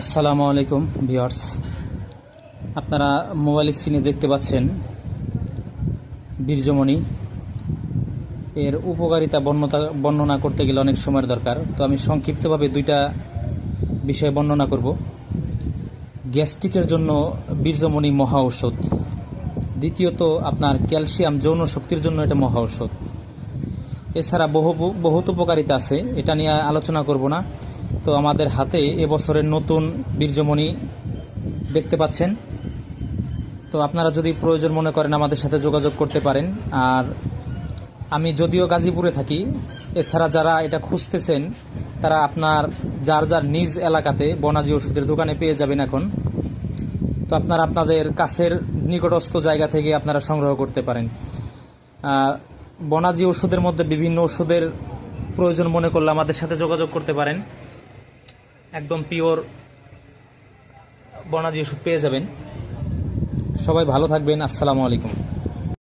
আসসালামু আলাইকুম ভিউয়ার্স, আপনারা মোবাইল স্ক্রিনে দেখতে পাচ্ছেন বীর্যমণি। এর উপকারিতা বর্ণনা করতে গেলে অনেক সময়ের দরকার, তো আমি সংক্ষিপ্তভাবে দুইটা বিষয় বর্ণনা করব। গ্যাস্ট্রিকের জন্য বীর্যমণি মহা ঔষধ। দ্বিতীয়ত, আপনার ক্যালসিয়াম যৌন শক্তির জন্য এটা মহা ঔষধ। এছাড়া বহুত উপকারিতা আছে, এটা নিয়ে আলোচনা করব না। তো আমাদের হাতে এবছরের নতুন বীর্যমণি দেখতে পাচ্ছেন। তো আপনারা যদি প্রয়োজন মনে করেন আমাদের সাথে যোগাযোগ করতে পারেন। আর আমি যদিও গাজীপুরে থাকি, এছাড়া যারা এটা খুঁজতেছেন তারা আপনার যার যার নিজ এলাকাতে বনাজি ওষুধের দোকানে পেয়ে যাবেন এখন। তো আপনারা আপনাদের কাছের নিকটস্থ জায়গা থেকে আপনারা সংগ্রহ করতে পারেন। বনাজি ওষুধের মধ্যে বিভিন্ন ওষুধের প্রয়োজন মনে করলে আমাদের সাথে যোগাযোগ করতে পারেন। একদম পিওর বনাজি ওষুধ পেয়ে যাবেন। সবাই ভালো থাকবেন। আসসালামু আলাইকুম।